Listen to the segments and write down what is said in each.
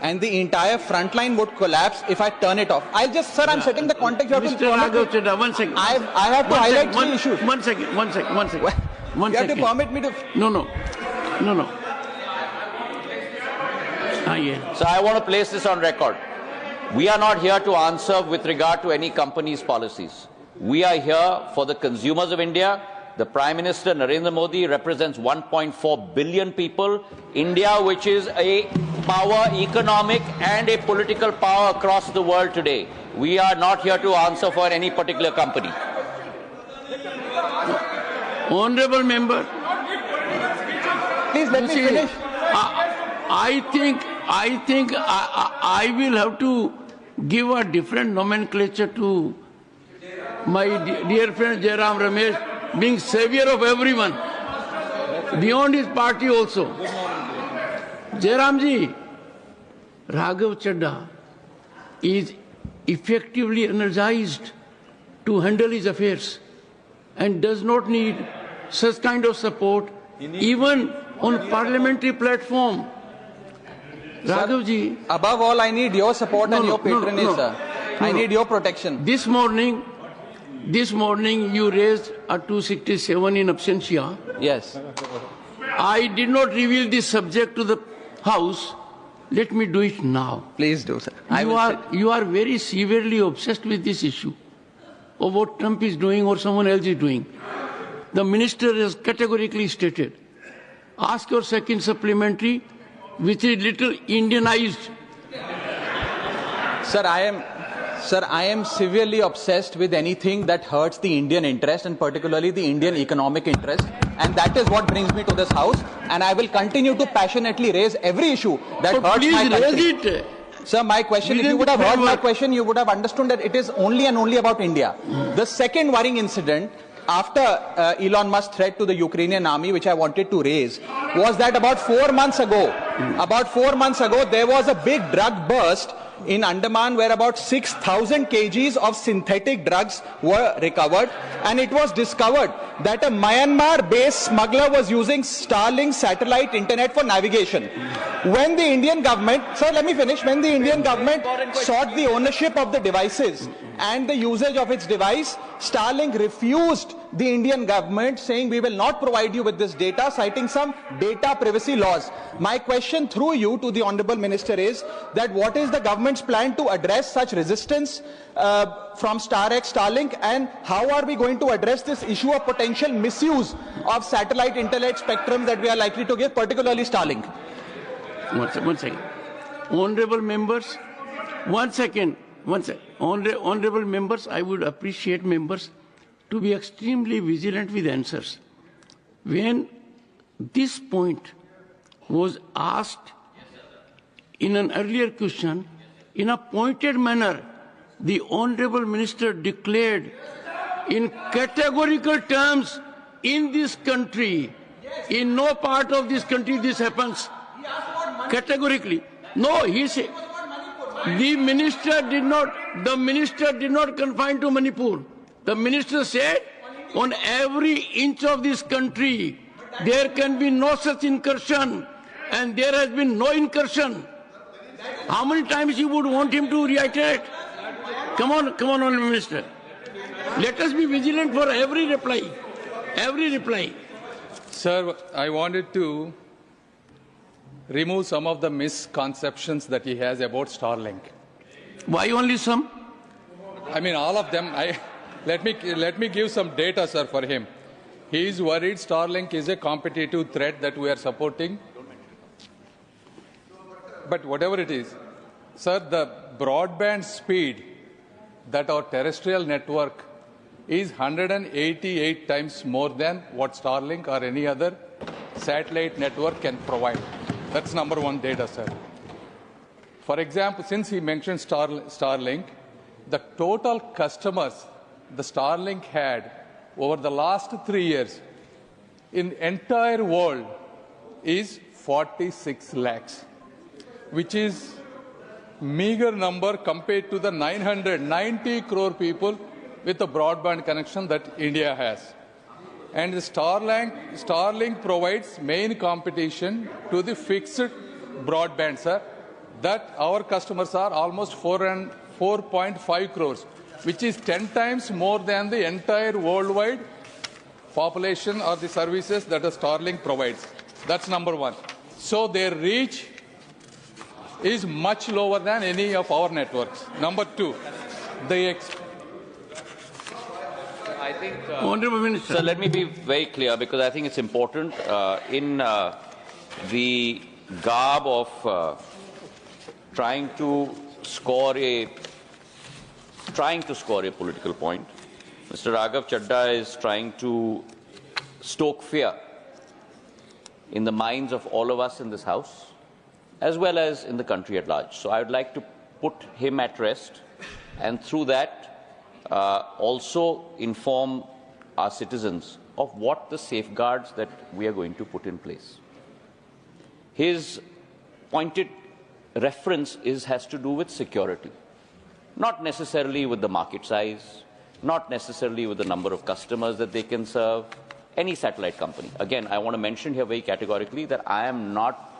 and the entire front line would collapse if I turn it off. I'll just, sir, I'm setting the context. Mr. Raghav Chadha, 1 second. I have to highlight three issues. 1 second. You have to permit me to... No. So I want to place this on record. We are not here to answer with regard to any company's policies. We are here for the consumers of India. The Prime Minister Narendra Modi represents 1.4 billion people. India, which is a power, economic and a political power across the world today. We are not here to answer for any particular company. Honorable member. Please let me finish. I think I will have to give a different nomenclature to my dear friend Jairam Ramesh, being savior of everyone, beyond his party also. Jairamji, Raghav Chadha is effectively energized to handle his affairs and does not need such kind of support, even on parliamentary platform. Raghavji, above all, I need your support and your patronage, sir. I need your protection. This morning you raised a 267 in absentia. Yes. I did not reveal this subject to the House. Let me do it now. Please do, sir. You are very severely obsessed with this issue of what Trump is doing or someone else is doing. The minister has categorically stated, ask your second supplementary, which is little Indianized. Sir, I am severely obsessed with anything that hurts the Indian interest and particularly the Indian economic interest. And that is what brings me to this House. And I will continue to passionately raise every issue that hurts my country. Raise it. Sir, my question, if you would have heard my question, you would have understood that it is only and only about India. The second worrying incident after Elon Musk's threat to the Ukrainian army, which I wanted to raise, was that about 4 months ago, there was a big drug burst in Andaman where about 6,000 kgs of synthetic drugs were recovered, and it was discovered that a Myanmar-based smuggler was using Starlink satellite internet for navigation. When the Indian government, sir, let me finish, when the Indian government sought the ownership of the devices and the usage of its device, Starlink refused the Indian government, saying we will not provide you with this data, citing some data privacy laws. My question through you to the Honourable Minister is that what is the government's plan to address such resistance from Starlink, and how are we going to address this issue of potential misuse of satellite internet spectrum that we are likely to give, particularly Starlink? One second. Honourable members, one second. Honourable members, I would appreciate members to be extremely vigilant with answers. When this point was asked in an earlier question, in a pointed manner, the Honourable Minister declared in categorical terms, in this country, in no part of this country this happens. Categorically. No, he said, the minister did not confine to Manipur. The minister said, on every inch of this country, there can be no such incursion, and there has been no incursion. How many times you would want him to reiterate? Come on, Honourable Minister. Let us be vigilant for every reply. Sir, I wanted to remove some of the misconceptions that he has about Starlink. Why only some? I mean, all of them. Let me give some data, sir, for him. He is worried Starlink is a competitive threat that we are supporting. But whatever it is, sir, the broadband speed that our terrestrial network is 188 times more than what Starlink or any other satellite network can provide. That's number one data, sir. For example, since he mentioned Starlink, the total customers the Starlink had over the last 3 years in the entire world is 46 lakhs, which is meager number compared to the 990 crore people with a broadband connection that India has. And Starlink provides main competition to the fixed broadband, sir. that our customers are almost 4.5 crores, which is 10 times more than the entire worldwide population or the services that a Starlink provides. That's number one. So their reach is much lower than any of our networks. Number two, I think, Honorable Minister. so let me be very clear, because I think it's important in the garb of trying to score a political point. Mr. Raghav Chadha is trying to stoke fear in the minds of all of us in this House, as well as in the country at large. So I would like to put him at rest, and through that also inform our citizens of what the safeguards that we are going to put in place. His pointed reference has to do with security, not necessarily with the market size, not necessarily with the number of customers that they can serve, any satellite company. Again, I want to mention here very categorically that I am not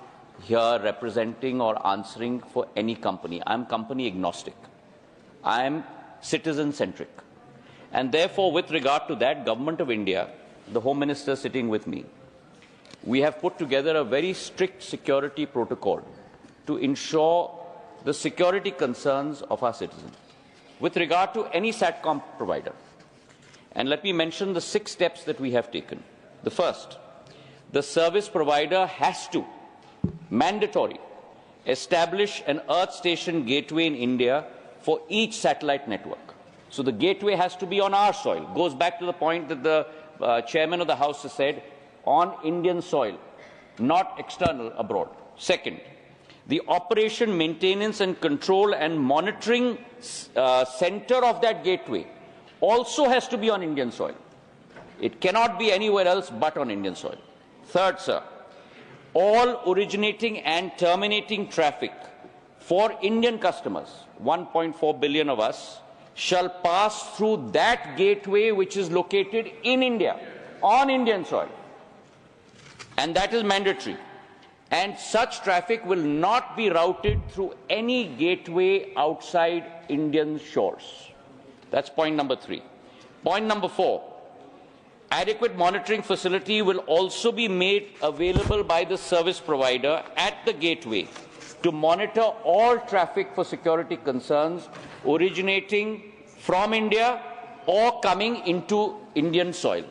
here representing or answering for any company. I am company agnostic. I am citizen-centric. And therefore, with regard to that, Government of India, the Home Minister sitting with me, we have put together a very strict security protocol to ensure the security concerns of our citizens with regard to any SATCOM provider. And let me mention the 6 steps that we have taken. The first, the service provider has to, mandatory, establish an Earth Station gateway in India for each satellite network. So the gateway has to be on our soil. Goes back to the point that the chairman of the House has said, on Indian soil, not external abroad. Second, the operation, maintenance and control and monitoring center of that gateway also has to be on Indian soil. It cannot be anywhere else but on Indian soil. Third, sir, all originating and terminating traffic for Indian customers, 1.4 billion of us, shall pass through that gateway which is located in India, on Indian soil. And that is mandatory. And such traffic will not be routed through any gateway outside Indian shores. That's point number 3. Point number 4, adequate monitoring facility will also be made available by the service provider at the gateway to monitor all traffic for security concerns originating from India or coming into Indian soil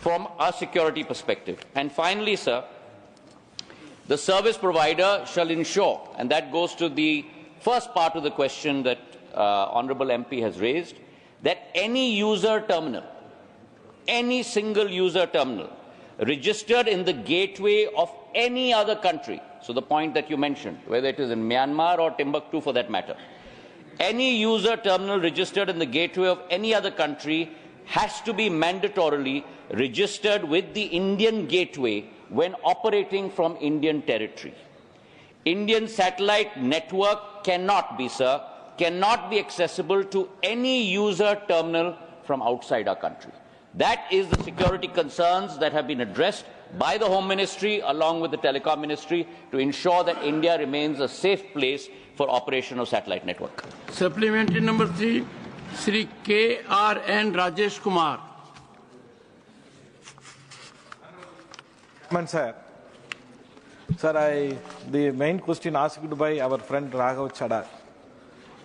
from a security perspective. And finally, sir, the service provider shall ensure, and that goes to the first part of the question that Honourable MP has raised, that any user terminal, any single user terminal registered in the gateway of any other country, so the point that you mentioned, whether it is in Myanmar or Timbuktu for that matter, any user terminal registered in the gateway of any other country has to be mandatorily registered with the Indian gateway when operating from Indian territory. Indian satellite network cannot be accessible to any user terminal from outside our country. That is the security concerns that have been addressed by the Home Ministry along with the Telecom Ministry to ensure that India remains a safe place for operation of satellite network. Supplementary number 3, Sri K.R.N. Rajesh Kumar. Sir, the main question asked by our friend Raghav Chadha.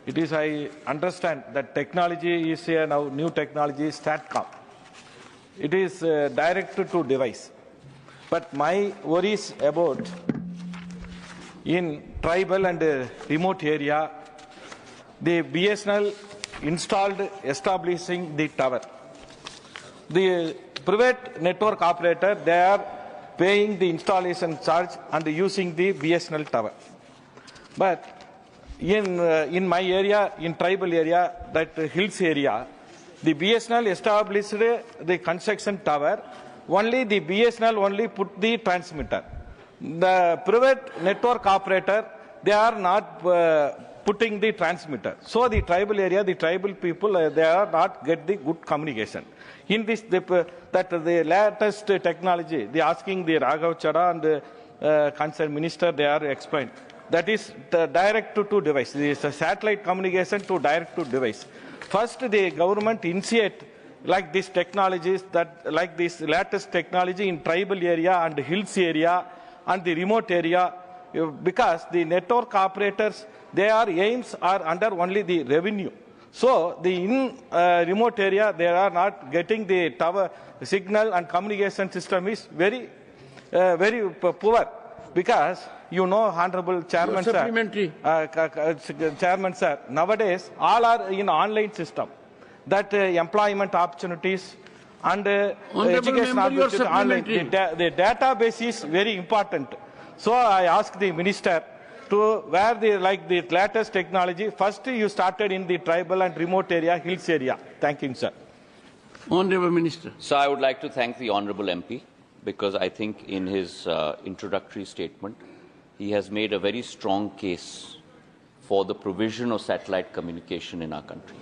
It is, I understand that technology is now new technology, SATCOM. It is direct to device. But my worries about in tribal and remote area, the BSNL establishing the tower. The private network operator, they are paying the installation charge and using the BSNL tower. But in my area, in tribal area, that hills area, the BSNL established the construction tower. Only the BSNL only put the transmitter. The private network operator, they are not putting the transmitter. So the tribal area, the tribal people, they are not get the good communication. In this, that the latest technology, they asking the Raghav Chadha and the concerned minister, they are explained that is the direct-to-device. This is a satellite communication to direct-to-device. First, the government initiate like these technologies, like this latest technology in tribal area and hills area and the remote area, because the network operators, their aims are under only the revenue. So in remote area, they are not getting the tower signal, and communication system is very poor, because Honorable Chairman sir, Chairman sir, nowadays all are in online system. That employment opportunities and education opportunities online. The database is very important. So I ask the minister to where the latest technology. First, you started in the tribal and remote area, hills area. Thank you, sir. Honorable Minister. So I would like to thank the Honorable MP, because I think in his introductory statement, he has made a very strong case for the provision of satellite communication in our country.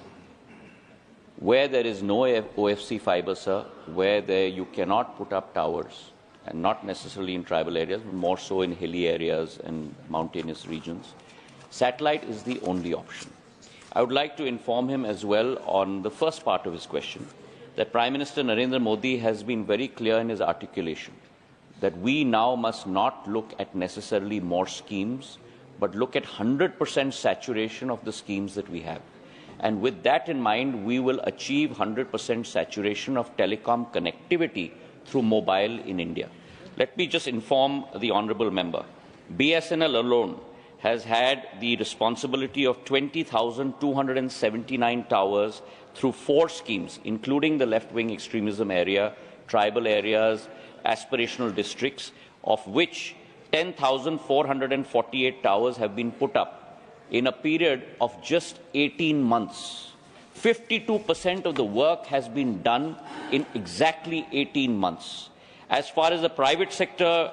Where there is no OFC fiber, sir, where you cannot put up towers, and not necessarily in tribal areas, but more so in hilly areas and mountainous regions, satellite is the only option. I would like to inform him as well on the first part of his question, that Prime Minister Narendra Modi has been very clear in his articulation that we now must not look at necessarily more schemes, but look at 100% saturation of the schemes that we have. And with that in mind, we will achieve 100% saturation of telecom connectivity through mobile in India. Let me just inform the honourable member. BSNL alone has had the responsibility of 20,279 towers through 4 schemes, including the left-wing extremism area, tribal areas, aspirational districts, of which 10,448 towers have been put up in a period of just 18 months. 52% of the work has been done in exactly 18 months. As far as the private sector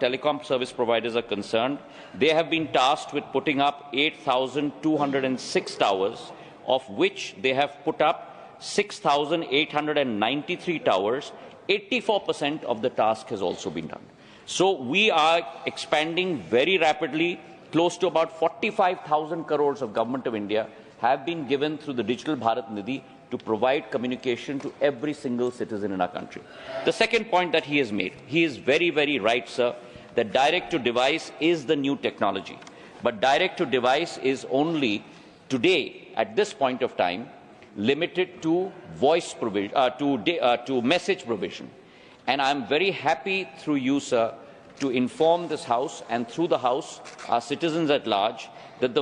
telecom service providers are concerned, they have been tasked with putting up 8,206 towers, of which they have put up 6,893 towers. 84% of the task has also been done. So we are expanding very rapidly. Close to about 45,000 crores of Government of India have been given through the Digital Bharat Nidhi to provide communication to every single citizen in our country. The second point that he has made, he is very, very right, sir, that direct-to-device is the new technology. But direct-to-device is only today, at this point of time, limited to voice provision, to message provision. And I'm very happy through you, sir, to inform this House and through the House, our citizens at large, that the